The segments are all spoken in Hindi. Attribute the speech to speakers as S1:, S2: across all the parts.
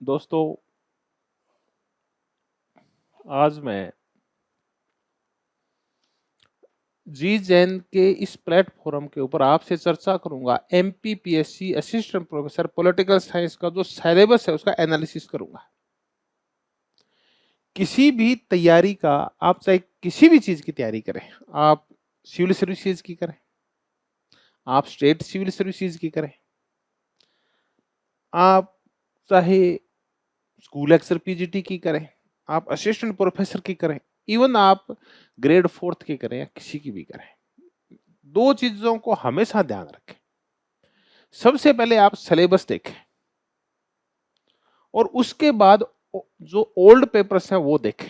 S1: दोस्तों, आज मैं जी जैन के इस प्लेटफॉर्म के ऊपर आपसे चर्चा करूंगा। MPPSC assistant professor political science का जो सिलेबस है उसका एनालिसिस करूंगा। किसी भी तैयारी का, आप चाहे किसी भी चीज की तैयारी करें, आप सिविल सर्विसेज की करें, आप स्टेट सिविल सर्विसेज की करें, आप चाहे स्कूल लेक्चर पीजीटी की करें, आप असिस्टेंट प्रोफेसर की करें, इवन आप ग्रेड 4th की करें या किसी की भी करें, दो चीजों को हमेशा ध्यान रखें। सबसे पहले आप सिलेबस देखें और उसके बाद जो ओल्ड पेपर्स हैं वो देखें।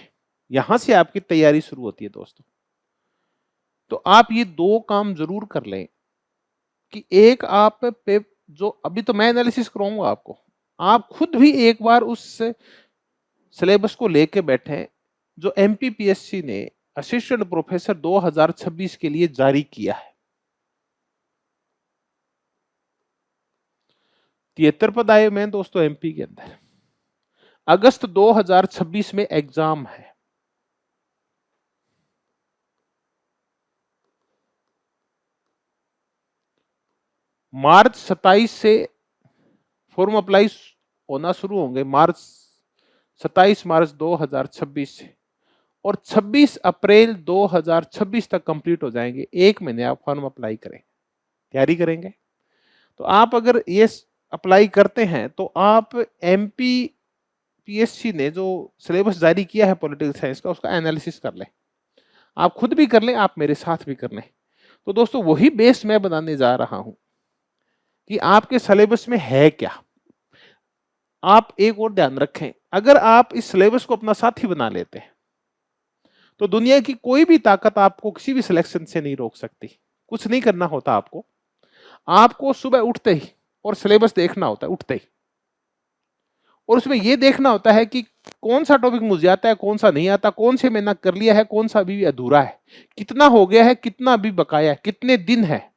S1: यहां से आपकी तैयारी शुरू होती है दोस्तों। तो आप ये दो काम जरूर कर लें कि एक आप जो अभी तो मैं एनालिसिस कराऊंगा आपको, आप खुद भी एक बार उस सिलेबस को लेके बैठे जो एमपीपीएससी ने असिस्टेंट प्रोफेसर 2026 के लिए जारी किया है। 73 पद आए में दोस्तों एमपी के अंदर। अगस्त 2026 में एग्जाम है। मार्च 27 से फॉर्म अप्लाई होना शुरू होंगे, 27 मार्च 2026 से, और 26 अप्रैल 2026 तक कंप्लीट हो जाएंगे। एक महीने आप फॉर्म अप्लाई करें, तैयारी करेंगे। तो आप अगर ये अप्लाई करते हैं तो आप एमपी पीएससी ने जो सिलेबस जारी किया है पॉलिटिकल साइंस का, उसका एनालिसिस कर लें। आप खुद भी कर लें, आप मेरे साथ भी कर लें। तो दोस्तों वही बेस मैं बनाने जा रहा हूं कि आपके सिलेबस में है क्या। आप एक और ध्यान रखें, अगर आप इस सिलेबस को अपना साथी बना लेते हैं तो दुनिया की कोई भी ताकत आपको किसी भी सिलेक्शन से नहीं रोक सकती। कुछ नहीं करना होता आपको। आपको सुबह उठते ही और सिलेबस देखना होता है उठते ही, और उसमें यह देखना होता है कि कौन सा टॉपिक मुझे आता है, कौन सा नहीं आता, कौन से मैंने कर लिया है, कौन सा अभी भी अधूरा है, कितना हो गया है, कितना अभी बकाया है, कितने दिन है।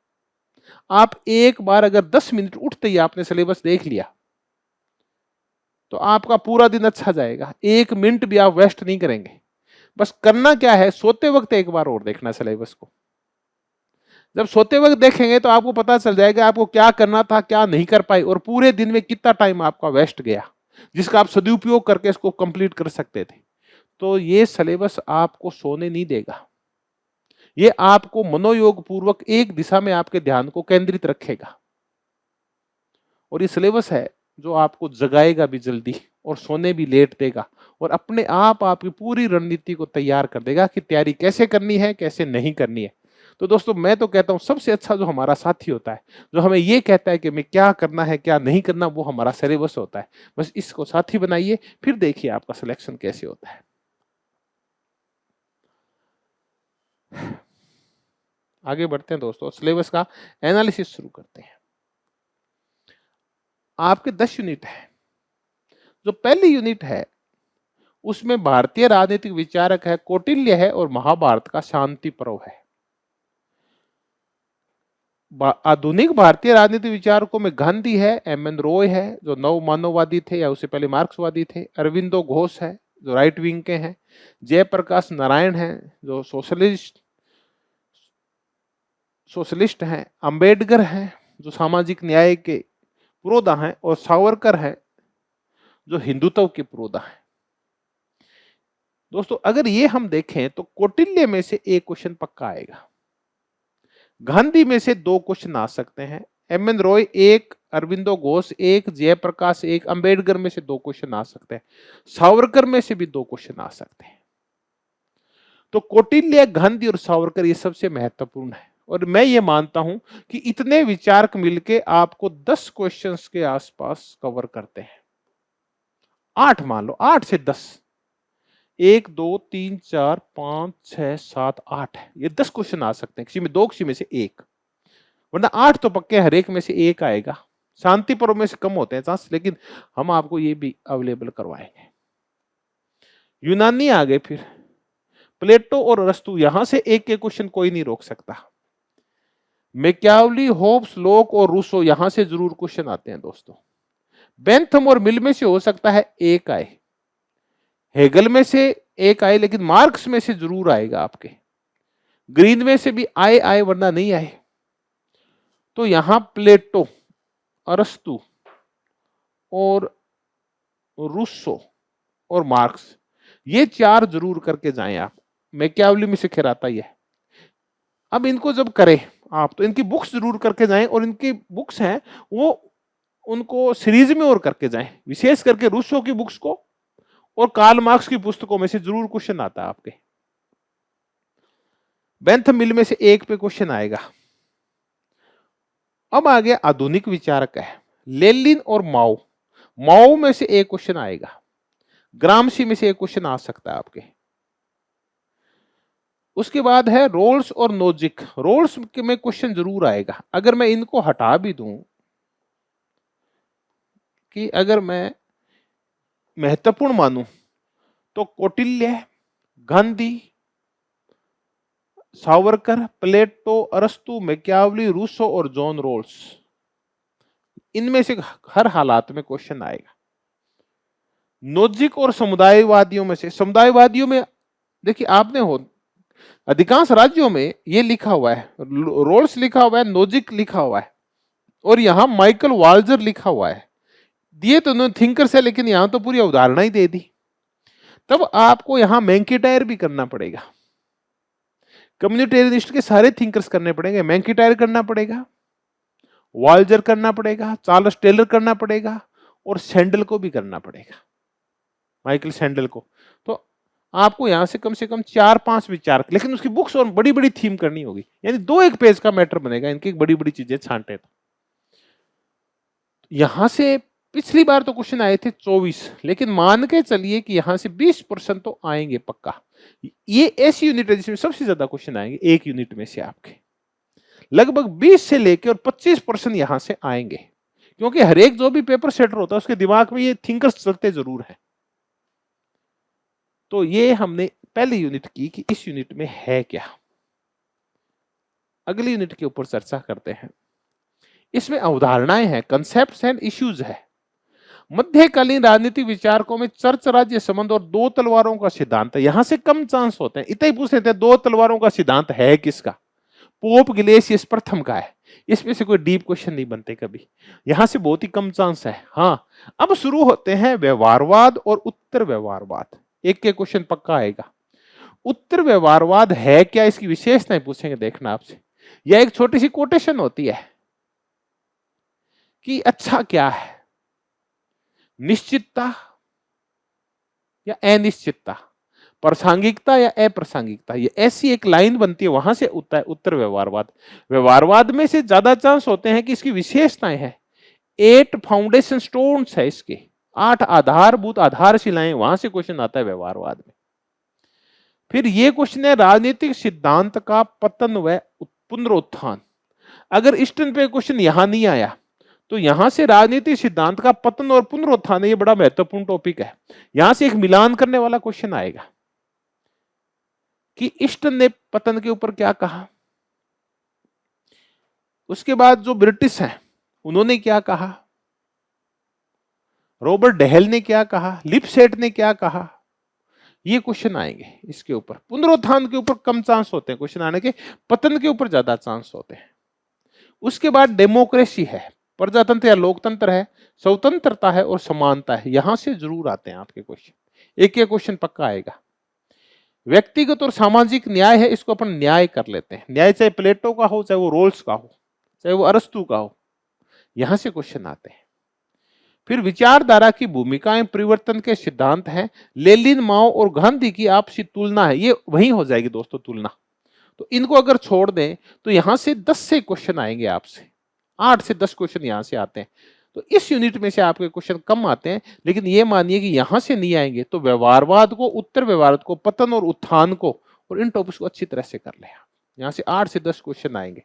S1: आप एक बार अगर 10 मिनट उठते ही आपने सिलेबस देख लिया तो आपका पूरा दिन अच्छा जाएगा। एक मिनट भी आप वेस्ट नहीं करेंगे। बस करना क्या है, सोते वक्त एक बार और देखना सिलेबस को। जब सोते वक्त देखेंगे तो आपको पता चल जाएगा आपको क्या करना था, क्या नहीं कर पाए, और पूरे दिन में कितना टाइम आपका वेस्ट गया जिसका आप सदुपयोग करके इसको कंप्लीट कर सकते थे। तो ये सिलेबस आपको सोने नहीं देगा। ये आपको मनोयोग पूर्वक एक दिशा में आपके ध्यान को केंद्रित रखेगा। और ये सिलेबस है जो आपको जगाएगा भी जल्दी और सोने भी लेट देगा, और अपने आप आपकी पूरी रणनीति को तैयार कर देगा कि तैयारी कैसे करनी है, कैसे नहीं करनी है। तो दोस्तों मैं तो कहता हूं सबसे अच्छा जो हमारा साथी होता है, जो हमें ये कहता है कि मैं क्या करना है क्या नहीं करना, वो हमारा सिलेबस होता है। बस इसको साथी बनाइए, फिर देखिए आपका सिलेक्शन कैसे होता है। आगे बढ़ते हैं दोस्तों, सिलेबस का एनालिसिस शुरू करते हैं। आपके 10 यूनिट है। जो पहली यूनिट है उसमें भारतीय राजनीतिक विचारक है, कौटिल्य है, और महाभारत का शांति पर्व है। आधुनिक भारतीय राजनीतिक विचारकों में गांधी है, एम एन रॉय है जो नव मानववादी थे या उससे पहले मार्क्सवादी थे, अरविंदो घोष है जो राइट विंग के हैं, जयप्रकाश नारायण है जो सोशलिस्ट हैं, अंबेडकर हैं जो सामाजिक न्याय के पुरोधा हैं, और सावरकर है जो हिंदुत्व के पुरोधा है। दोस्तों अगर ये हम देखें तो कौटिल्य में से एक क्वेश्चन पक्का आएगा, गांधी में से 2 क्वेश्चन आ सकते हैं, एम एन रॉय 1, अरविंदो घोष 1, जयप्रकाश 1, अंबेडकर में से 2 क्वेश्चन आ सकते हैं, सावरकर में से भी 2 क्वेश्चन आ सकते हैं। तो कौटिल्य, गांधी और सावरकर ये सबसे महत्वपूर्ण है, और मैं ये मानता हूं कि इतने विचारक मिलके आपको 10 क्वेश्चंस के आसपास कवर करते हैं। 8 मान लो, 8 से 10, 1 2 3 4 5 6 7 8, ये 10 क्वेश्चन आ सकते हैं, किसी में 2, किसी में से 1, वरना 8 तो पक्के, हर एक में से 1 आएगा। शांति पर्व में से कम होते हैं चांस, लेकिन हम आपको ये भी अवेलेबल करवाएंगे। यूनानी आ गए, फिर प्लेटो और अरस्तु, यहां से एक के क्वेश्चन कोई नहीं रोक सकता। मैकियावली, होब्स, लोक और रूसो, यहां से जरूर क्वेश्चन आते हैं दोस्तों। बेंथम और मिल में से हो सकता है एक आए, हेगल में से एक आए, लेकिन मार्क्स में से जरूर आएगा आपके। ग्रीन में से भी आए आए वरना नहीं आए। तो यहां प्लेटो, अरस्तु और रूसो और मार्क्स, ये चार जरूर करके जाएं आप। मैकियावली में से खैर आता ही है। अब इनको जब करें आप तो इनकी बुक्स जरूर करके जाएं, और इनकी बुक्स हैं वो उनको सीरीज में और करके जाएं, विशेष करके रूसो की बुक्स को और कार्ल मार्क्स की पुस्तकों में से जरूर क्वेश्चन आता है आपके। बेंथम मिल में से एक पे क्वेश्चन आएगा। अब आगे आधुनिक विचारक है लेनिन और माओ, माओ में से एक क्वेश्चन आएगा। ग्रामसी में से एक क्वेश्चन आ सकता है आपके। उसके बाद है रोल्स और नोजिक, रोल्स में क्वेश्चन जरूर आएगा। अगर मैं इनको हटा भी दूं, कि अगर मैं महत्वपूर्ण मानूं तो कौटिल्य, गांधी, सावरकर, प्लेटो, अरस्तु, मैकियावली, रूसो और जॉन रोल्स, इनमें से हर हालात में क्वेश्चन आएगा। नोजिक और समुदायवादियों में से, समुदायवादियों में देखिए आपने हो अधिकांश राज्यों में ये लिखा हुआ है, रोल्स लिखा हुआ है, नोजिक लिखा हुआ है, और यहां माइकल वाल्जर लिखा हुआ है। दिए तो उन्होंने थिंकर्स है, लेकिन यहां तो पूरी अवधारणा ही दे दी। तब आपको यहां मैंकिटायर भी करना पड़ेगा, कम्युनिटेरियनिस्ट के सारे थिंकर्स करने पड़ेंगे। मैंकिटायर करना पड़ेगा, वाल्जर करना पड़ेगा, चार्ल्स टेलर करना पड़ेगा, और सैंडल को भी करना पड़ेगा, माइकल सैंडल को। तो आपको यहां से कम 4-5 विचार, लेकिन उसकी बुक्स और बड़ी बड़ी थीम करनी होगी, यानी 2-1 पेज का मैटर बनेगा इनकी बड़ी बड़ी चीजें छांटे। तो यहां से पिछली बार तो क्वेश्चन आए थे 24, लेकिन मान के चलिए कि यहां से 20% तो आएंगे पक्का। ये ऐसी यूनिट है जिसमें सबसे ज्यादा क्वेश्चन आएंगे, एक यूनिट में से आपके लगभग 20 से लेकर और 25% यहां से आएंगे, क्योंकि हर एक जो भी पेपर सेटर होता है उसके दिमाग में ये थिंकर्स चलते जरूर हैं। तो ये हमने पहली यूनिट की कि इस यूनिट में है क्या। अगली यूनिट के ऊपर चर्चा करते हैं। इसमें अवधारणाएं हैं, कंसेप्ट्स एंड इश्यूज है। मध्यकालीन राजनीतिक विचारकों में चर्च राज्य संबंध और दो तलवारों का सिद्धांत है। यहां से कम चांस होते हैं, इतना ही पूछ लेते हैं दो तलवारों का सिद्धांत है किसका, पोप ग्लेसियस प्रथम का है। इसमें से कोई डीप क्वेश्चन नहीं बनते कभी, यहां से बहुत ही कम चांस है। हाँ, अब शुरू होते हैं व्यवहारवाद और उत्तर व्यवहारवाद। एक के क्वेश्चन पक्का आएगा। उत्तर व्यवहारवाद है क्या, इसकी विशेषताएं पूछेंगे, देखना आपसे। यह एक छोटी सी कोटेशन होती है कि अच्छा क्या है, निश्चितता या अनिश्चितता, प्रासंगिकता या अप्रासंगिकता, ये ऐसी एक लाइन बनती है, वहां से होता है उत्तर व्यवहारवाद। व्यवहारवाद में से ज्यादा चांस होते हैं कि इसकी विशेषताएं हैं, 8 फाउंडेशन स्टोन्स है इसके, 8 आधारभूत आधारशिलाएं, वहां से क्वेश्चन आता है व्यवहारवाद में। फिर ये क्वेश्चन है राजनीतिक सिद्धांत का पतन व पुनरुत्थान। अगर ईस्टर्न पे क्वेश्चन यहां नहीं आया तो यहां से राजनीतिक सिद्धांत का पतन और पुनरुत्थान, ये बड़ा महत्वपूर्ण टॉपिक है। यहां से एक मिलान करने वाला क्वेश्चन आएगा कि ईस्टर्न ने पतन के ऊपर क्या कहा, उसके बाद जो ब्रिटिश हैं उन्होंने क्या कहा, रॉबर्ट डेहल ने क्या कहा, लिपसेट ने क्या कहा, ये क्वेश्चन आएंगे इसके ऊपर। पुनरुत्थान के ऊपर कम चांस होते हैं क्वेश्चन आने के, पतन के ऊपर ज्यादा चांस होते हैं। उसके बाद डेमोक्रेसी है, प्रजातंत्र या लोकतंत्र है, स्वतंत्रता है और समानता है, यहां से जरूर आते हैं आपके क्वेश्चन। एक क्वेश्चन पक्का आएगा। व्यक्तिगत और सामाजिक न्याय है, इसको अपन न्याय कर लेते हैं। न्याय चाहे प्लेटो का हो, चाहे वो रोल्स का हो, चाहे वो अरस्तु का हो, यहां से क्वेश्चन आते हैं। फिर विचारधारा की भूमिकाएं परिवर्तन के सिद्धांत हैं, लेनिन, माओ और गांधी की आपसी तुलना है, ये वही हो जाएगी दोस्तों तुलना। तो इनको अगर छोड़ दें तो यहां से 10 से क्वेश्चन आएंगे आपसे, 8 से 10 क्वेश्चन यहां से आते हैं। तो इस यूनिट में से आपके क्वेश्चन कम आते हैं, लेकिन ये मानिए कि यहां से नहीं आएंगे तो व्यवहारवाद को, उत्तर व्यवहारवाद को, पतन और उत्थान को और इन टॉपिक्स को अच्छी तरह से कर ले। यहां से 8 से 10 क्वेश्चन आएंगे।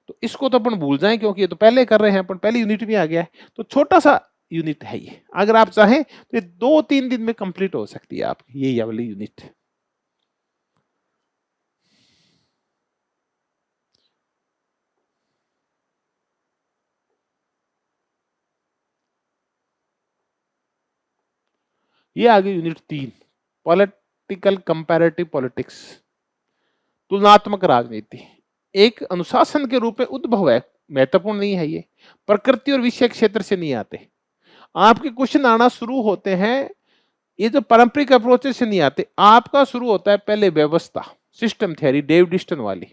S1: तो इसको तो अपन भूल जाएं, क्योंकि ये तो पहले कर रहे हैं अपन, पहली यूनिट में आ गया है। तो छोटा सा यूनिट है ये, अगर आप चाहें तो ये 2-3 दिन में कंप्लीट हो सकती है आपकी ये वाली यूनिट। ये आ गई यूनिट 3, पॉलिटिकल कंपैरेटिव पॉलिटिक्स, तुलनात्मक राजनीति। एक अनुशासन के रूप में उद्भव है, महत्वपूर्ण नहीं है ये, प्रकृति और विषय क्षेत्र से नहीं आते। आपके क्वेश्चन आना शुरू होते हैं ये जो पारंपरिक अप्रोचेस से नहीं आते, आपका शुरू होता है पहले व्यवस्था, सिस्टम थ्योरी डेविड डिस्टन वाली,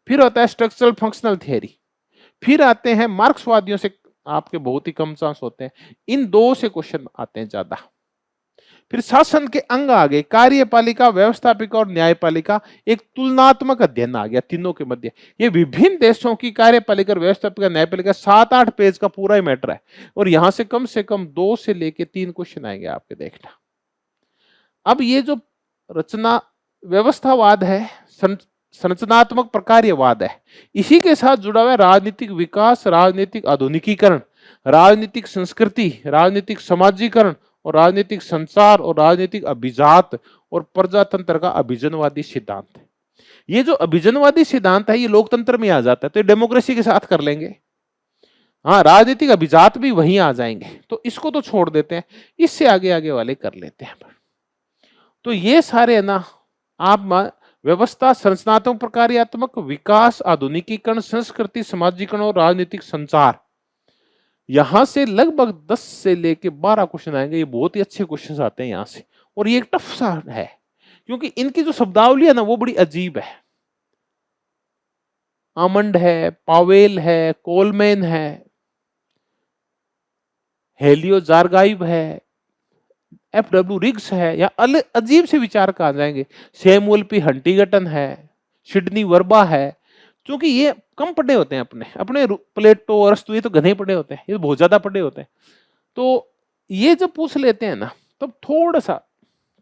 S1: फिर होता है स्ट्रक्चरल फंक्शनल थ्योरी, फिर आते हैं मार्क्सवादियों से, आपके बहुत ही कम चांस होते हैं, इन दो से क्वेश्चन आते हैं ज्यादा। फिर शासन के अंग आ गए, कार्यपालिका, व्यवस्थापिका और न्यायपालिका, एक तुलनात्मक अध्ययन आ गया तीनों के मध्य। ये विभिन्न देशों की कार्यपालिका, व्यवस्थापिका, न्यायपालिका 7-8 पेज का पूरा ही मैटर है, और यहां से कम 2 से लेके 3 क्वेश्चन आएंगे आपके, देखना। अब ये जो रचना व्यवस्थावाद है, संरचनात्मक प्रकार्यवाद है, इसी के साथ जुड़ा हुआ है राजनीतिक विकास, राजनीतिक आधुनिकीकरण, राजनीतिक संस्कृति, राजनीतिक समाजीकरण और राजनीतिक संचार और राजनीतिक अभिजात और प्रजातंत्र का अभिजनवादी सिद्धांत। ये जो अभिजनवादी सिद्धांत है ये लोकतंत्र में आ जाता है, तो ये डेमोक्रेसी के साथ कर लेंगे। हाँ, राजनीतिक अभिजात भी वहीं आ जाएंगे, तो इसको तो छोड़ देते हैं, इससे आगे आगे वाले कर लेते हैं। तो ये सारे है ना, आप व्यवस्था, संरचनात्मक प्रकार्यात्मक, विकास, आधुनिकीकरण, संस्कृति, समाजीकरण और राजनीतिक संचार, यहां से लगभग 10 से लेके 12 क्वेश्चन आएंगे। ये बहुत ही अच्छे क्वेश्चन आते हैं यहां से, और ये एक टफ सा है क्योंकि इनकी जो शब्दावली है ना वो बड़ी अजीब है। आमंड है, पावेल है, कोलमैन है, हेलियो जारगाइव है, एफ.डब्ल्यू. रिग्स है, या अजीब से विचार कहा जाएंगे, सैमुअल पी हंटिंगटन है, सिडनी वर्बा है, क्योंकि ये कम पढ़े होते हैं अपने अपने प्लेटो, अरस्तु, ये तो घने पढ़े होते हैं, ये बहुत ज्यादा पढ़े होते हैं। तो ये जब पूछ लेते हैं ना तब थोड़ा सा,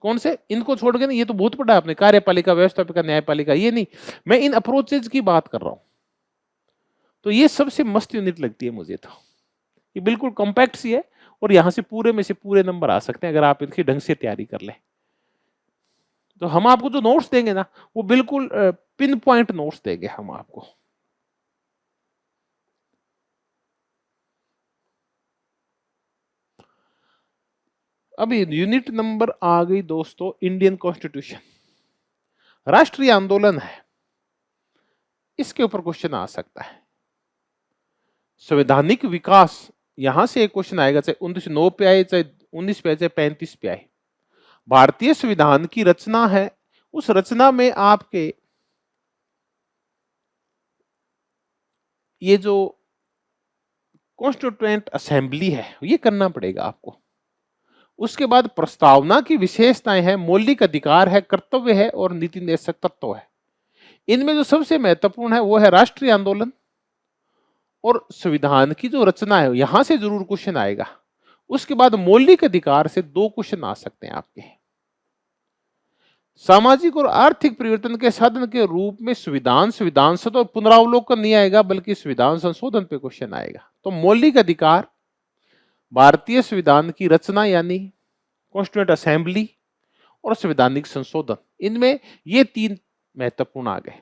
S1: कौन से, इनको छोड़ के ना, ये तो बहुत पढ़ा है आपने, कार्यपालिका, व्यवस्थापिका, न्यायपालिका, ये नहीं, मैं इन अप्रोचेज की बात कर रहा हूं। तो ये सबसे मस्त यूनिट लगती है मुझे, तो ये बिल्कुल कॉम्पैक्ट सी है, और यहां से पूरे में से पूरे नंबर आ सकते हैं अगर आप इनकी ढंग से तैयारी कर लें। तो हम आपको जो नोट्स देंगे ना वो बिल्कुल पिन पॉइंट नोट्स देंगे हम आपको। अब यूनिट नंबर आ गई दोस्तों, इंडियन कॉन्स्टिट्यूशन, राष्ट्रीय आंदोलन है, इसके ऊपर क्वेश्चन आ सकता है। संवैधानिक विकास, यहां से एक क्वेश्चन आएगा, चाहे 1909 पे आए, चाहे 19 पे आए, चाहे 35 पे आए। भारतीय संविधान की रचना है, उस रचना में आपके ये जो कॉन्स्टिट्यूएंट असेंबली है ये करना पड़ेगा आपको। उसके बाद प्रस्तावना की विशेषताएं हैं, मौलिक अधिकार है, कर्तव्य है और नीति निर्देशक तत्व है। इनमें जो सबसे महत्वपूर्ण है वो है राष्ट्रीय आंदोलन और संविधान की जो रचना है, यहां से जरूर क्वेश्चन आएगा। उसके बाद मौलिक अधिकार से 2 क्वेश्चन आ सकते हैं आपके। सामाजिक और आर्थिक परिवर्तन के साधन के रूप में संविधान, संविधान संशोधन और पुनरावलोकन नहीं आएगा, बल्कि संविधान संशोधन पे क्वेश्चन आएगा। तो मौलिक अधिकार, भारतीय संविधान की रचना यानी कॉन्स्टिट्यूएंट असेंबली और संवैधानिक संशोधन, इनमें ये 3 महत्वपूर्ण आ गए।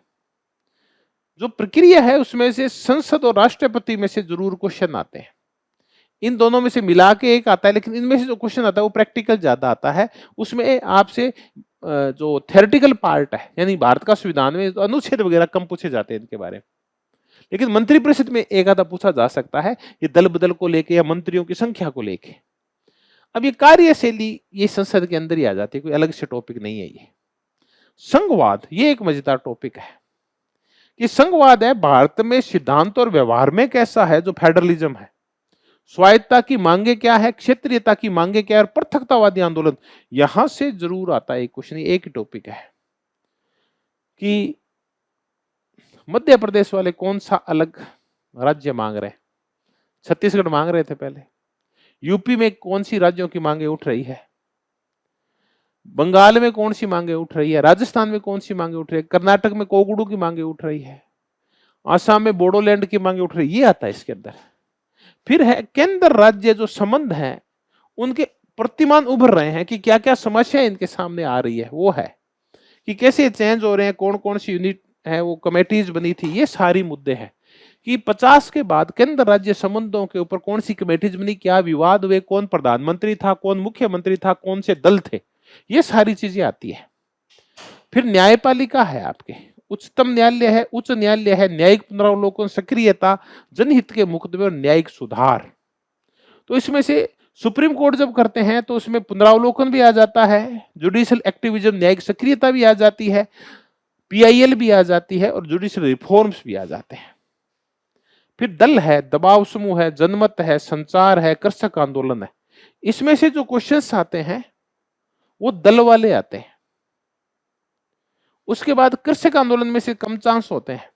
S1: जो प्रक्रिया है उसमें से संसद और राष्ट्रपति में से जरूर क्वेश्चन आते हैं, इन दोनों में से मिला के एक आता है, लेकिन इनमें से जो क्वेश्चन आता है वो प्रैक्टिकल ज्यादा आता है। उसमें आपसे जो थ्योरेटिकल पार्ट है, यानी भारत का संविधान में अनुच्छेद वगैरह कम पूछे जाते हैं इनके बारे में, लेकिन मंत्रिपरिषद में एक आधा पूछा जा सकता है, ये दल बदल को लेके या मंत्रियों की संख्या को लेके। अब ये कार्यशैली ये संसद के अंदर ही आ जाती है, कोई अलग से टॉपिक नहीं है ये। संघवाद, ये एक मजेदार टॉपिक है कि संघवाद है भारत में सिद्धांत और व्यवहार में कैसा है, जो फेडरलिज्म है, स्वायत्तता की मांगे क्या है, क्षेत्रीयता की मांगे क्या है, और पृथकतावादी आंदोलन, यहां से जरूर आता है एक क्वेश्चन। एक ही टॉपिक है कि मध्य प्रदेश वाले कौन सा अलग राज्य मांग रहे हैं, छत्तीसगढ़ मांग रहे थे पहले, यूपी में कौन सी राज्यों की मांगे उठ रही है, बंगाल में कौन सी मांगे उठ रही है, राजस्थान में कौन सी मांगे उठ रही है, कर्नाटक में कोगुडू की मांगे उठ रही है, आसाम में बोडोलैंड की मांगे उठ रही है, ये आता है इसके अंदर। फिर है केंद्र राज्य जो संबंध है उनके प्रतिमान उभर रहे हैं कि क्या क्या समस्या इनके सामने आ रही है, वो है कि कैसे चेंज हो रहे हैं, कौन कौन सी यूनिट है, वो कमेटीज बनी थी, ये सारी मुद्दे हैं कि 50 के बाद केंद्र राज्य संबंधों के ऊपर कौन सी कमेटीज बनी, क्या विवाद हुए, कौन प्रधानमंत्री था, कौन मुख्यमंत्री था, कौन से दल थे, ये सारी चीजें आती है। फिर न्यायपालिका है आपके, उच्चतम न्यायालय है, उच्च न्यायालय है, न्यायिक पुनरावलोकन, सक्रियता, जनहित के मुकदमे और न्यायिक सुधार। तो इसमें से सुप्रीम कोर्ट जब करते हैं तो उसमें पुनरावलोकन भी आ जाता है, जुडिशियल एक्टिविज्म न्यायिक सक्रियता भी आ जाती है, पीआईएल भी आ जाती है और जुडिशियल रिफॉर्म्स भी आ जाते हैं। फिर दल है, दबाव समूह है, जनमत है, संचार है, कृषक आंदोलन है। इसमें से जो क्वेश्चंस आते हैं वो दल वाले आते हैं। उसके बाद कृषक आंदोलन में से कम चांस होते हैं।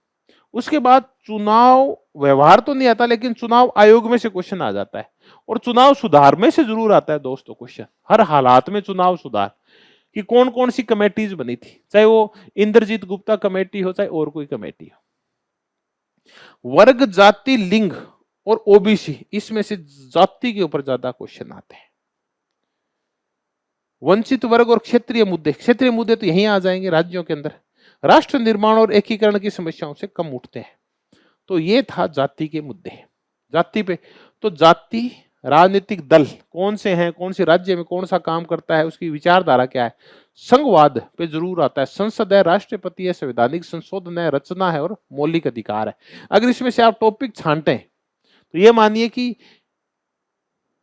S1: उसके बाद चुनाव व्यवहार तो नहीं आता, लेकिन चुनाव आयोग में से क्वेश्चन आ जाता है, और चुनाव सुधार में से जरूर आता है दोस्तों क्वेश्चन, हर हालात में चुनाव सुधार कि कौन कौन सी कमेटीज बनी थी, चाहे वो इंद्रजीत गुप्ता कमेटी हो चाहे और कोई कमेटी हो। वर्ग, जाति, लिंग और ओबीसी, इसमें से जाति के ऊपर ज्यादा क्वेश्चन आते हैं। वंचित वर्ग और क्षेत्रीय मुद्दे तो यहीं आ जाएंगे राज्यों के अंदर। राष्ट्र निर्माण और एकीकरण की समस्याओं से कम उठते हैं। तो ये था जाति के मुद्दे। जाति पे तो जाति, राजनीतिक दल कौन से हैं, कौन से राज्य में कौन सा काम करता है, उसकी विचारधारा क्या है, संघवाद पे जरूर आता है, संसद है, राष्ट्रपति है, संवैधानिक संशोधन है, रचना है और मौलिक अधिकार है। अगर इसमें से आप टॉपिक छांटे तो ये मानिए कि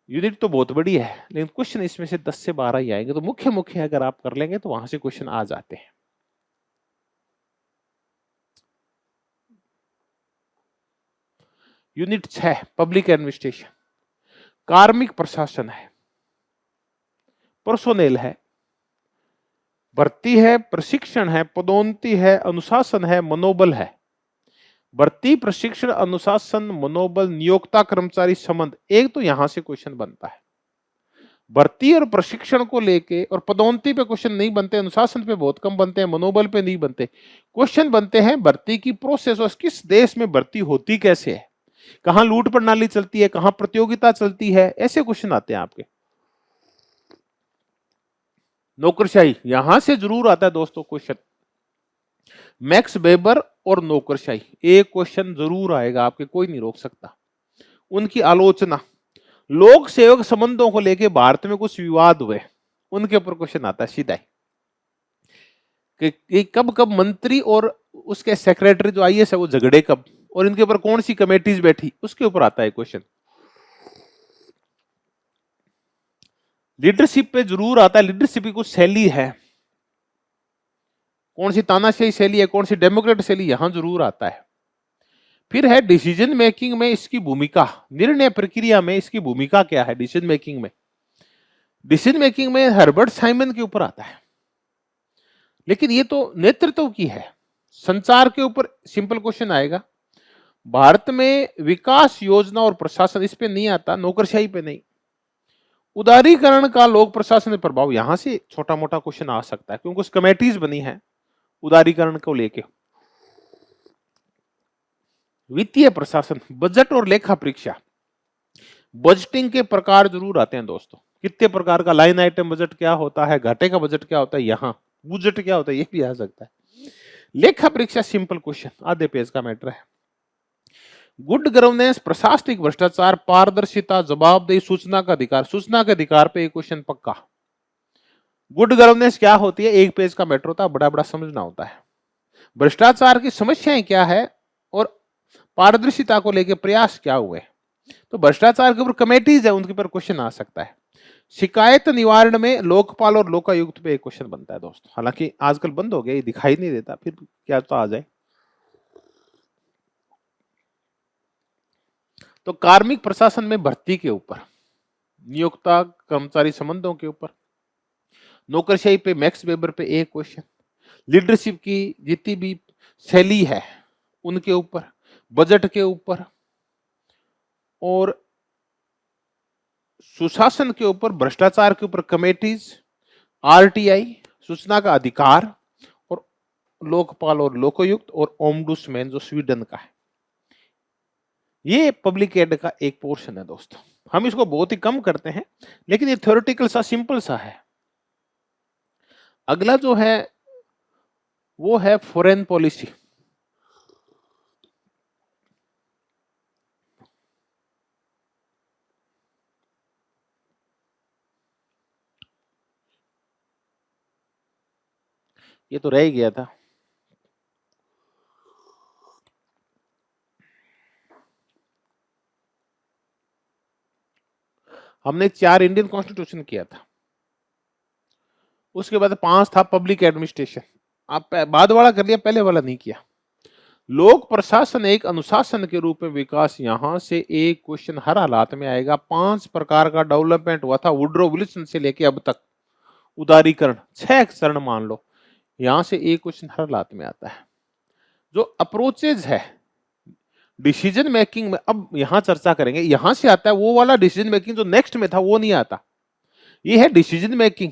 S1: यूनिट तो बहुत बड़ी है, लेकिन क्वेश्चन इसमें से 10 से 12 ही आएंगे। तो मुख्य मुख्य अगर आप कर लेंगे तो वहां से क्वेश्चन आ जाते हैं। यूनिट 6 पब्लिक एडमिनिस्ट्रेशन, कार्मिक प्रशासन है, पर्सोनेल है, भर्ती है, प्रशिक्षण है, पदोन्नति है, अनुशासन है, मनोबल है। भर्ती, प्रशिक्षण, अनुशासन, मनोबल, नियोक्ता कर्मचारी संबंध, एक तो यहां से क्वेश्चन बनता है। भर्ती और प्रशिक्षण को लेके और पदोन्नति पे क्वेश्चन नहीं बनते, अनुशासन पे बहुत कम बनते हैं, मनोबल पे नहीं बनते। क्वेश्चन बनते हैं भर्ती की प्रोसेस और किस देश में भर्ती होती कैसे है, कहां लूट प्रणाली चलती है, कहां प्रतियोगिता चलती है, ऐसे क्वेश्चन आते हैं आपके। नौकरशाही यहां से जरूर आता है दोस्तों क्वेश्चन। मैक्स वेबर और नौकरशाही, एक क्वेश्चन जरूर आएगा आपके, कोई नहीं रोक सकता। उनकी आलोचना, लोक सेवक संबंधों को लेकर भारत में कुछ विवाद हुए, उनके ऊपर क्वेश्चन आता है सीधा कि कब कब मंत्री और उसके सेक्रेटरी जो आईएएस है वो झगड़े कब, और इनके ऊपर कौन सी कमेटीज बैठी, उसके ऊपर आता है क्वेश्चन। लीडरशिप पे जरूर आता है, लीडरशिप की कुछ शैली है, कौन सी तानाशाही शैली है, कौन सी डेमोक्रेट शैली, यहां जरूर आता है। फिर है डिसीजन मेकिंग में इसकी भूमिका, निर्णय प्रक्रिया में इसकी भूमिका क्या है डिसीजन मेकिंग में। डिसीजन मेकिंग में हर्बर्ट साइमन के ऊपर आता है, लेकिन ये तो नेतृत्व की है। संचार के ऊपर सिंपल क्वेश्चन आएगा। भारत में विकास योजना और प्रशासन, इस पे नहीं आता, नौकरशाही पे नहीं। उदारीकरण का लोक प्रशासन में प्रभाव, यहां से छोटा मोटा क्वेश्चन आ सकता है क्योंकि कुछ कमेटीज बनी है उदारीकरण को लेके। वित्तीय प्रशासन, बजट और लेखा परीक्षा, बजटिंग के प्रकार जरूर आते हैं दोस्तों, कितने प्रकार का लाइन आइटम बजट क्या होता है, घाटे का बजट क्या होता है, यहाँ बजट क्या होता है, ये भी आ सकता है। लेखा परीक्षा सिंपल क्वेश्चन, आधे पेज का मैटर है। गुड गवर्नेंस, प्रशासनिक भ्रष्टाचार, पारदर्शिता, जवाबदेही, सूचना का अधिकार, सूचना के अधिकार पे एक क्वेश्चन पक्का। गुड गवर्नेंस क्या होती है, एक पेज का मैटर होता है, बड़ा बड़ा समझना होता है। भ्रष्टाचार की समस्याएं क्या है और पारदर्शिता को लेकर प्रयास क्या हुए, तो भ्रष्टाचार के ऊपर कमेटीज है, उनके ऊपर क्वेश्चन आ सकता है। शिकायत निवारण में लोकपाल और लोकायुक्त पे एक क्वेश्चन बनता है दोस्तों, हालांकि आजकल बंद हो गया, ये दिखाई नहीं देता, फिर क्या तो आ जाए। तो कार्मिक प्रशासन में भर्ती के ऊपर, नियोक्ता कर्मचारी संबंधों के ऊपर, नौकरशाही पे मैक्स वेबर पे एक क्वेश्चन, लीडरशिप की जितनी भी शैली है उनके ऊपर, बजट के ऊपर और सुशासन के ऊपर, भ्रष्टाचार के ऊपर कमेटीज, आरटीआई, सूचना का अधिकार और लोकपाल और लोकायुक्त और ओम्बुड्समैन जो स्वीडन का है। ये पब्लिक एड का एक पोर्शन है दोस्तों, हम इसको बहुत ही कम करते हैं, लेकिन ये थ्योरेटिकल सा सिंपल सा है। अगला जो है वो है फॉरेन पॉलिसी। ये तो रह ही गया था। हमने 4 इंडियन कॉन्स्टिट्यूशन किया था, उसके बाद 5 था पब्लिक एडमिनिस्ट्रेशन। आप बाद वाला कर लिया, पहले वाला नहीं किया। लोक प्रशासन एक अनुशासन के रूप में विकास, यहां से एक क्वेश्चन हर हालात में आएगा। 5 प्रकार का डेवलपमेंट हुआ था वुडरो विल्सन से लेके अब तक। उदारीकरण 6 चरण मान लो, यहां से एक क्वेश्चन हर हालात में आता है। जो अप्रोचेज है डिसीजन मेकिंग में, अब यहां चर्चा करेंगे, यहां से आता है वो वाला डिसीजन मेकिंग जो नेक्स्ट में था वो नहीं आता। ये है डिसीजन मेकिंग।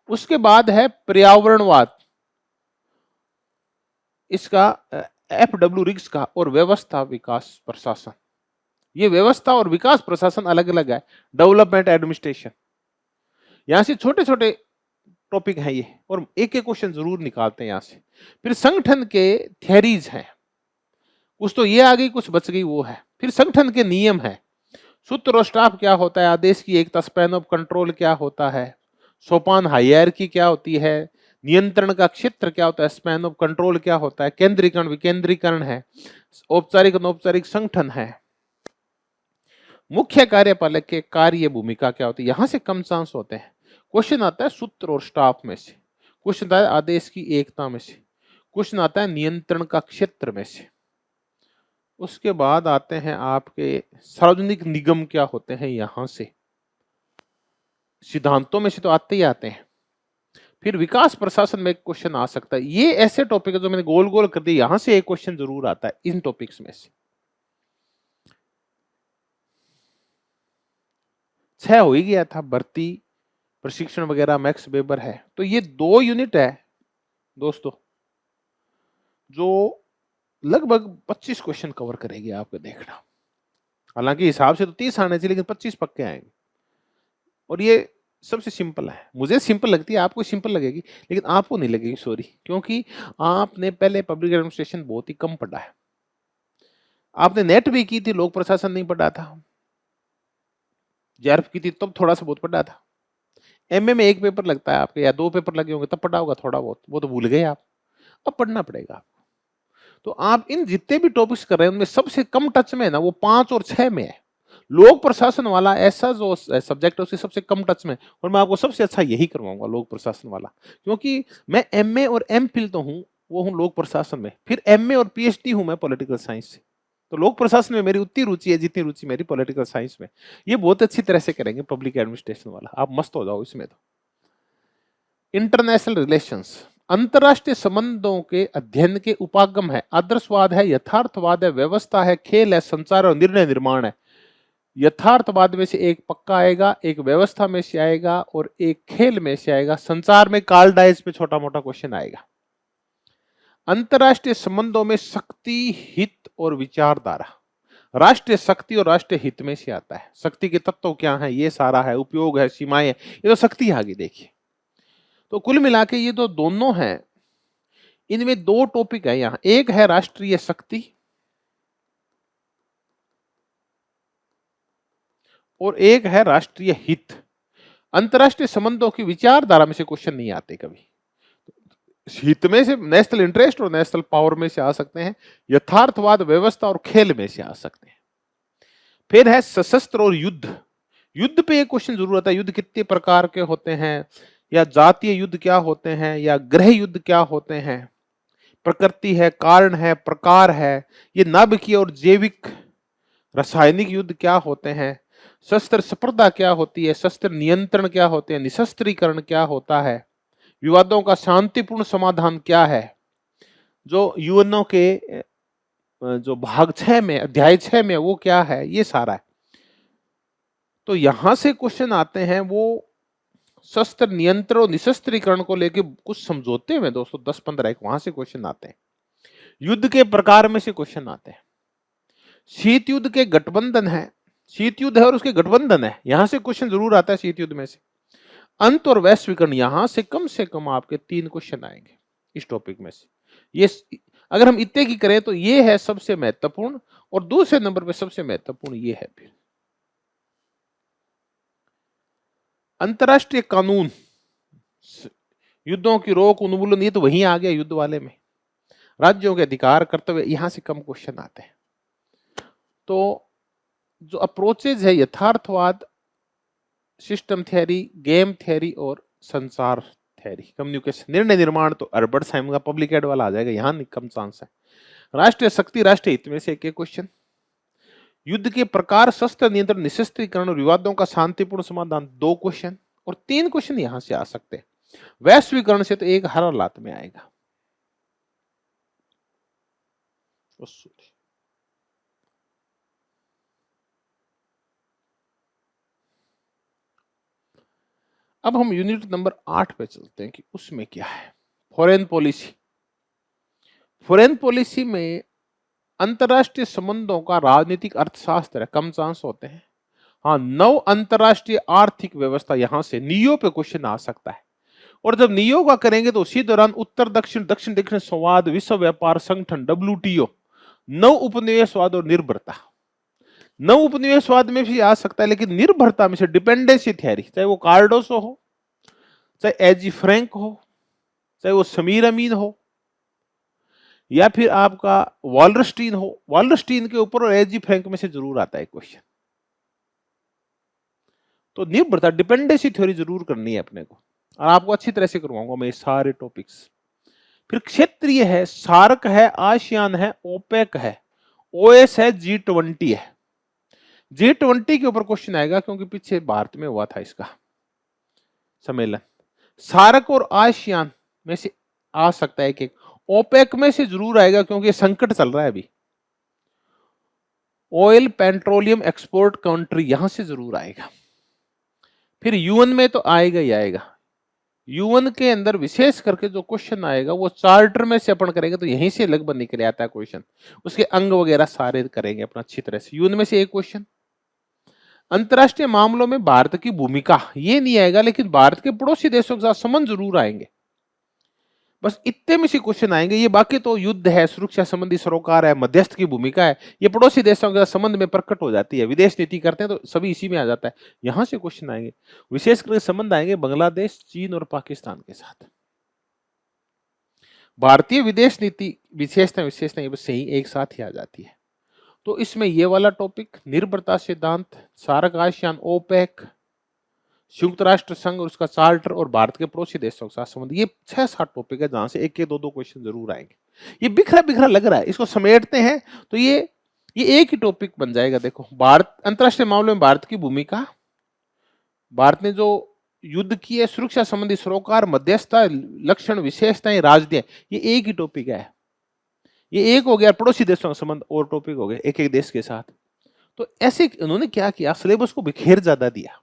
S1: उसके बाद है पर्यावरणवाद, इसका FW रिग्स का, और व्यवस्था विकास प्रशासन। ये व्यवस्था और विकास प्रशासन अलग अलग है, डेवलपमेंट एडमिनिस्ट्रेशन। यहां से छोटे छोटे टॉपिक हैं ये, और एक एक क्वेश्चन जरूर निकालते हैं यहां से। फिर संगठन के थियरीज हैं, कुछ तो ये आ गई, कुछ बच गई, वो है। फिर संगठन के नियम है, सूत्र और स्टाफ क्या होता है, आदेश की एकता स्पैन ऑफ कंट्रोल क्या होता है, सोपान हायरार्की क्या होती है, नियंत्रण का क्षेत्र क्या होता है, स्पैन ऑफ कंट्रोल क्या होता है, केंद्रीकरण विकेंद्रीकरण है, औपचारिक अनौपचारिक संगठन है, मुख्य कार्यपालक के कार्य भूमिका क्या होती है। यहां से कम चांस होते हैं। क्वेश्चन आता है सूत्र और स्टाफ में से, क्वेश्चन आता है आदेश की एकता में से, क्वेश्चन आता है नियंत्रण का क्षेत्र में से। उसके बाद आते हैं आपके सार्वजनिक निगम क्या होते हैं, यहां से सिद्धांतों में से तो आते ही आते हैं। फिर विकास प्रशासन में एक क्वेश्चन आ सकता है। ये ऐसे टॉपिक है जो मैंने गोल गोल कर दिए, यहां से एक क्वेश्चन जरूर आता है इन टॉपिक्स में से। 6 हो ही गया था, भर्ती प्रशिक्षण वगैरह मैक्स वेबर है। तो ये 2 यूनिट है दोस्तों जो लगभग 25 क्वेश्चन कवर करेगी, आपको देखना। हालांकि हिसाब से तो 30 आने चाहिए, लेकिन 25 पक्के आएंगे। और ये सबसे सिंपल है, मुझे सिंपल लगती है, आपको सिंपल लगेगी, लेकिन आपको नहीं लगेगी, सॉरी, क्योंकि आपने पहले पब्लिक एडमिनिस्ट्रेशन बहुत ही कम पढ़ा है। आपने नेट भी की थी, लोक प्रशासन नहीं पढ़ा था। JRF की थी तब थोड़ा सा बहुत पढ़ा था। MA में 1 पेपर लगता है आपके, या 2 पेपर लगे होंगे तब पढ़ा होगा थोड़ा बहुत, वो तो भूल गए आप। अब पढ़ना पड़ेगा आपको। तो आप इन जितने भी टॉपिक्स कर रहे हैं उनमें सबसे कम टच में है ना, वो 5 और 6 में है। लोक प्रशासन वाला ऐसा जो सब्जेक्ट है उससे सबसे कम टच में, और मैं आपको सबसे अच्छा यही करवाऊंगा लोक प्रशासन वाला, क्योंकि मैं MA और MPhil तो हूं, वो हूं लोक प्रशासन में, फिर MA और PhD हूं मैं पॉलिटिकल साइंस से। तो लोक प्रशासन में मेरी उतनी रुचि है जितनी रुचि मेरी पॉलिटिकल साइंस में। ये बहुत अच्छी तरह से करेंगे पब्लिक एडमिनिस्ट्रेशन वाला, आप मस्त हो जाओ इसमें। तो इंटरनेशनल रिलेशंस, अंतरराष्ट्रीय संबंधों के अध्ययन के उपागम है, आदर्शवाद है, यथार्थवाद है, व्यवस्था है, खेल है, संचार और निर्णय निर्माण है। यथार्थवाद में से एक पक्का आएगा, एक व्यवस्था में से आएगा, और एक खेल में से आएगा। संचार में कार्ल डाइस पे छोटा मोटा क्वेश्चन आएगा। अंतरराष्ट्रीय संबंधों में शक्ति, हित और विचारधारा, राष्ट्रीय शक्ति और राष्ट्रीय हित में से आता है। शक्ति के तत्व क्या है, ये सारा है, उपयोग है, सीमाएं है, ये तो शक्ति आ गई। देखिए, तो कुल मिला के ये तो दोनों हैं, इनमें 2 टॉपिक है यहां, एक है राष्ट्रीय शक्ति और एक है राष्ट्रीय हित। अंतरराष्ट्रीय संबंधों की विचारधारा में से क्वेश्चन नहीं आते कभी। हित में से नेशनल इंटरेस्ट और नेशनल पावर में से आ सकते हैं, यथार्थवाद, व्यवस्था और खेल में से आ सकते हैं। फिर है सशस्त्र और युद्ध। युद्ध पे एक क्वेश्चन जरूर आता है, युद्ध कितने प्रकार के होते हैं, या जातीय युद्ध क्या होते हैं, या गृह युद्ध क्या होते हैं, प्रकृति है, कारण है, प्रकार है, ये नाभिकीय और जैविक रासायनिक युद्ध क्या होते हैं, शस्त्र स्पर्धा क्या होती है, शस्त्र नियंत्रण क्या होते हैं, निशस्त्रीकरण क्या होता है, विवादों का शांतिपूर्ण समाधान क्या है, जो यूएनओ के जो भाग 6 में, अध्याय 6 में, वो क्या है, ये सारा है। तो यहां से क्वेश्चन आते हैं वो शस्त्र नियंत्रण और निशस्त्रीकरण को लेके कुछ समझौते में दोस्तों 10-15 एक वहां से क्वेश्चन आते हैं। युद्ध के प्रकार में से क्वेश्चन आते हैं। शीत युद्ध के गठबंधन है, शीत युद्ध है और उसके गठबंधन है, यहां से क्वेश्चन जरूर आता है शीत युद्ध में से। अंत और वैश्वीकरण, यहां से कम आपके 3 क्वेश्चन आएंगे इस टॉपिक में से। ये अगर हम इतने की करें तो ये है सबसे महत्वपूर्ण, और दूसरे नंबर पे सबसे महत्वपूर्ण ये है। फिर अंतरराष्ट्रीय कानून, युद्धों की रोक उन्मूलन, ये तो वहीं आ गया युद्ध वाले में। राज्यों के अधिकार कर्तव्य, यहां से कम क्वेश्चन आते हैं। तो जो अप्रोचेज है, यथार्थवाद, सिस्टम थियरी, गेम थियरी और संचार थियरी, कम्युनिकेशन, निर्णय निर्माण तो अल्बर्ट साइमन का पब्लिक एड वाला आ जाएगा, यहां कम चांस है। राष्ट्रीय शक्ति, राष्ट्रीय हित में से एक क्वेश्चन। युद्ध के प्रकार, शस्त्र नियंत्रण, निशस्त्रीकरण और विवादों का शांतिपूर्ण समाधान, 2 क्वेश्चन। और 3 क्वेश्चन यहां से आ सकते हैं। वैश्वीकरण से तो एक हर हालात में आएगा। अब हम यूनिट नंबर 8 पे चलते हैं कि उसमें क्या है। Foreign policy. फॉरेन पॉलिसी में अंतरराष्ट्रीय संबंधों का राजनीतिक अर्थशास्त्र है, कम चांस होते हैं। हाँ, नव अंतरराष्ट्रीय आर्थिक व्यवस्था, यहां से नियो पे क्वेश्चन आ सकता है। और जब नियो का करेंगे तो उसी दौरान उत्तर दक्षिण, दक्षिण दक्षिण संवाद, विश्व व्यापार संगठन, WTO, नव उपनिवेशवाद और निर्भरता। नव उपनिवेशवाद में भी आ सकता है, लेकिन निर्भरता में से डिपेंडेंसी थियरी, चाहे वो कार्डोसो हो, चाहे एजी फ्रैंक हो, चाहे वो समीर अमीन हो, या फिर आपका वॉलरस्टीन हो। वॉलरस्टीन के ऊपर और एजी फ्रैंक में से जरूर आता है क्वेश्चन। तो निर्भरता, डिपेंडेंसी थ्योरी जरूर करनी है अपने को, और आपको अच्छी तरह से करवाऊंगा मैं ये सारे टॉपिक्स। फिर क्षेत्रीय है, सार्क है, आसियान है, ओपेक है, ओएस है, G20 है। G20 के ऊपर क्वेश्चन आएगा क्योंकि पीछे भारत में हुआ था इसका सम्मेलन। सार्क और आसियान में से आ सकता है कि ओपेक में से जरूर आएगा क्योंकि संकट चल रहा है अभी। ऑयल पेट्रोलियम एक्सपोर्ट कंट्री, यहां से जरूर आएगा। फिर यूएन में तो आएगा ही आएगा। यूएन के अंदर विशेष करके जो क्वेश्चन आएगा वो चार्टर में से अपन करेंगे तो यहीं से लगभग निकल आता है क्वेश्चन। उसके अंग वगैरह सारे करेंगे अपना अच्छी तरह से। यूएन में से एक क्वेश्चन। अंतरराष्ट्रीय मामलों में भारत की भूमिका, ये नहीं आएगा, लेकिन भारत के पड़ोसी देशों के साथ संबंध जरूर आएंगे। बस इतने में से क्वेश्चन आएंगे। ये बाकी तो युद्ध है, सुरक्षा संबंधी सरोकार है, मध्यस्थ की भूमिका है, ये पड़ोसी देशों के संबंध में प्रकट हो जाती है। विदेश नीति करते हैं तो सभी इसी में आ जाता है। यहां से क्वेश्चन आएंगे, विशेष करके संबंध आएंगे बांग्लादेश, चीन और पाकिस्तान के साथ। भारतीय विदेश नीति विशेषता विशेषता बस यही एक साथ ही आ जाती है। तो इसमें ये वाला टॉपिक, निर्भरता सिद्धांत, सार्क, आसियान, ओपेक, संयुक्त राष्ट्र संघ और उसका चार्टर, और भारत के पड़ोसी देशों के साथ संबंध, ये 6-7 टॉपिक है जहां से एक 2 क्वेश्चन जरूर आएंगे। ये बिखरा बिखरा लग रहा है, इसको समेटते हैं तो ये एक ही टॉपिक बन जाएगा। देखो, भारत, अंतरराष्ट्रीय मामलों में भारत की भूमिका, भारत ने जो युद्ध की है, सुरक्षा संबंधी सरोकार, मध्यस्थता, लक्षण, विशेषताएं, राजनीति, ये एक ही टॉपिक है। ये एक हो गया। पड़ोसी देशों का संबंध और टॉपिक हो गए एक एक देश के साथ। तो ऐसे उन्होंने क्या किया, सिलेबस को बिखेर ज्यादा दिया।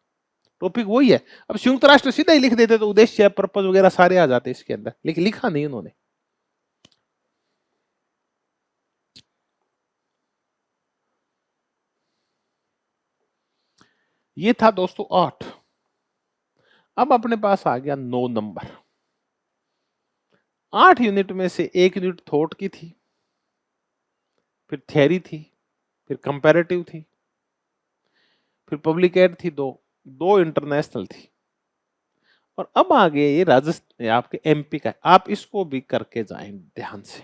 S1: टॉपिक वही है। अब संयुक्त राष्ट्र सीधा ही लिख देते तो उद्देश्य, पर्पज वगैरह सारे आ जाते इसके अंदर, लेकिन लिखा नहीं उन्होंने। ये था दोस्तों 8। अब अपने पास आ गया 9 नंबर। 8 यूनिट में से एक यूनिट थॉट की थी, फिर थियरी थी, फिर कंपैरेटिव थी, फिर पब्लिक एड थी, दो इंटरनेशनल थी, और अब आगे ये राजस्थान आपके एमपी का है। आप इसको भी करके जाएं ध्यान से।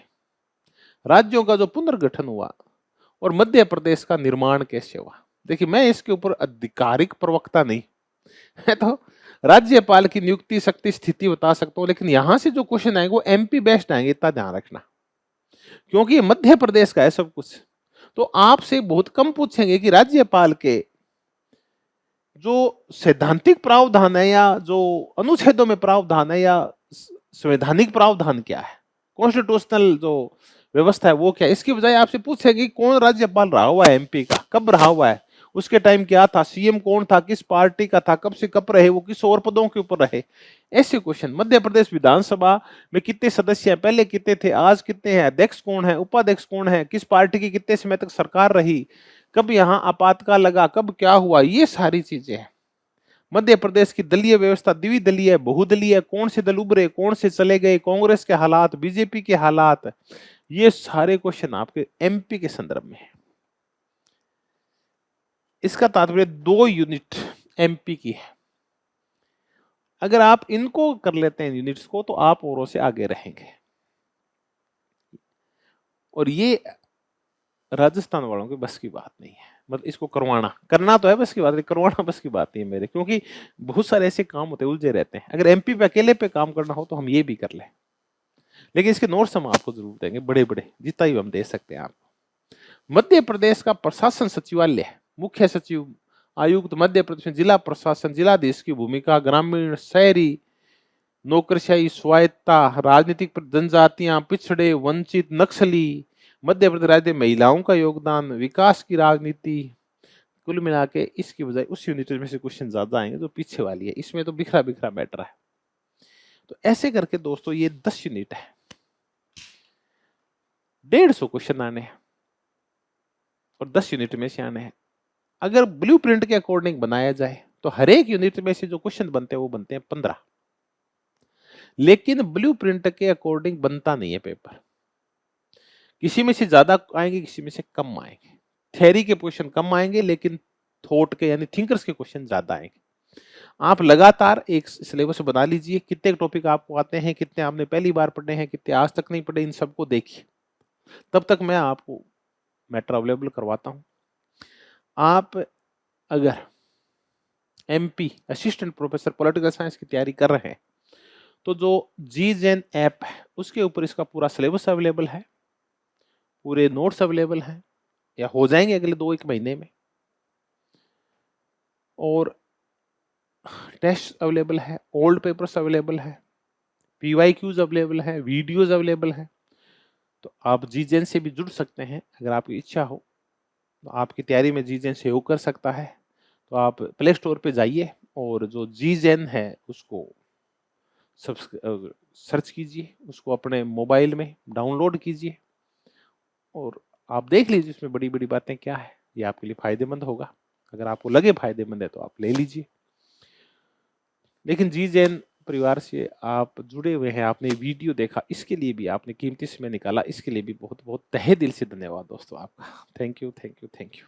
S1: राज्यों का जो पुनर्गठन हुआ और मध्य प्रदेश का निर्माण कैसे हुआ। देखिए, मैं इसके ऊपर आधिकारिक प्रवक्ता नहीं है, तो राज्यपाल की नियुक्ति, शक्ति, स्थिति बता सकता हूं, लेकिन यहां से जो क्वेश्चन आएंगे वो एमपी बेस्ड आएंगे, इतना ध्यान रखना, क्योंकि ये मध्य प्रदेश का है सब कुछ। तो आपसे बहुत कम पूछेंगे कि राज्यपाल के जो सैद्धांतिक प्रावधान है या जो अनुच्छेदों में प्रावधान है या संवैधानिक प्रावधान क्या है, कॉन्स्टिट्यूशनल जो व्यवस्था है वो क्या है। इसकी बजाय आपसे पूछेंगे कौन राज्यपाल रहा हुआ है एमपी का, कब रहा हुआ है, उसके टाइम क्या था, सीएम कौन था, किस पार्टी का था, कब से कब रहे, वो किस और पदों के ऊपर रहे। ऐसे क्वेश्चन। मध्य प्रदेश विधानसभा में कितने सदस्य हैं, पहले कितने थे, आज कितने हैं, अध्यक्ष कौन है, उपाध्यक्ष कौन है, किस पार्टी की कितने समय तक सरकार रही, कब यहाँ आपातकाल लगा, कब क्या हुआ, ये सारी चीजें हैं। मध्य प्रदेश की दलीय व्यवस्था, द्विदलीय, बहुदलीय, कौन से दल उभरे, कौन से चले गए, कांग्रेस के हालात, बीजेपी के हालात, ये सारे क्वेश्चन आपके एमपी के संदर्भ में है। इसका तात्पर्य 2 यूनिट एमपी की है। अगर आप इनको कर लेते हैं यूनिट्स को तो आप औरों से आगे रहेंगे। और ये राजस्थान वालों की बस की बात नहीं है, मतलब इसको करना तो है बस की बात नहीं, करवाना बस की बात नहीं है मेरे, क्योंकि बहुत सारे ऐसे काम होते हैं, उलझे रहते हैं। अगर एमपी पे अकेले पे काम करना हो तो हम ये भी कर लें, लेकिन इसके नोट्स हम आपको जरूर देंगे, बड़े बड़े जितना ही हम दे सकते हैं आपको। मध्य प्रदेश का प्रशासन सचिवालय, मुख्य सचिव, आयुक्त मध्य प्रदेश में, जिला प्रशासन, जिलाधीश की भूमिका, ग्रामीण, शहरी, नौकरशाही, स्वायत्ता, राजनीतिक जनजातियां, पिछड़े, वंचित, नक्सली, मध्य प्रदेश राज्य में महिलाओं का योगदान, विकास की राजनीति। कुल मिला के इसकी बजाय उस यूनिट में से क्वेश्चन ज्यादा आएंगे जो पीछे वाली है, इसमें तो बिखरा बिखरा मैटर है। तो ऐसे करके दोस्तों ये 10 यूनिट है, 150 क्वेश्चन आने हैं और 10 यूनिट में से आने हैं। अगर ब्लूप्रिंट के अकॉर्डिंग बनाया जाए तो हर एक यूनिट में से जो क्वेश्चन बनते हैं वो बनते हैं 15, लेकिन ब्लूप्रिंट के अकॉर्डिंग बनता नहीं है पेपर। किसी में से ज्यादा आएंगे, किसी में से कम आएंगे। थ्योरी के क्वेश्चन कम आएंगे, लेकिन थॉट के यानी थिंकर्स के क्वेश्चन ज्यादा आएंगे। आप लगातार एक सिलेबस बना लीजिए, कितने टॉपिक आपको आते हैं, कितने आपने पहली बार पढ़े हैं, कितने आज तक नहीं पढ़े, इन सबको देखिए। तब तक मैं आपको मैटर अवेलेबल करवाता हूं। आप अगर MP assistant professor political science की तैयारी कर रहे हैं तो जो जीजेन ऐप है उसके ऊपर इसका पूरा सिलेबस अवेलेबल है, पूरे नोट्स अवेलेबल हैं या हो जाएंगे अगले 2-1 महीने में, और टेस्ट अवेलेबल है, ओल्ड पेपर्स अवेलेबल है, पीवाईक्यूज अवेलेबल है, वीडियोस अवेलेबल है। तो आप जीजेन से भी जुड़ सकते हैं, अगर आपकी इच्छा हो तो आपकी तैयारी में जीजेन सहयोग कर सकता है। तो आप प्ले स्टोर पे जाइए और जो जीजेन है उसको सर्च कीजिए, उसको अपने मोबाइल में डाउनलोड कीजिए और आप देख लीजिए इसमें बड़ी बड़ी बातें क्या है। ये आपके लिए फायदेमंद होगा, अगर आपको लगे फायदेमंद है तो आप ले लीजिए। लेकिन जीजेन परिवार से आप जुड़े हुए हैं, आपने वीडियो देखा, इसके लिए भी आपने कीमती समय निकाला, इसके लिए भी बहुत बहुत तहे दिल से धन्यवाद दोस्तों आपका। Thank you, thank you, thank you.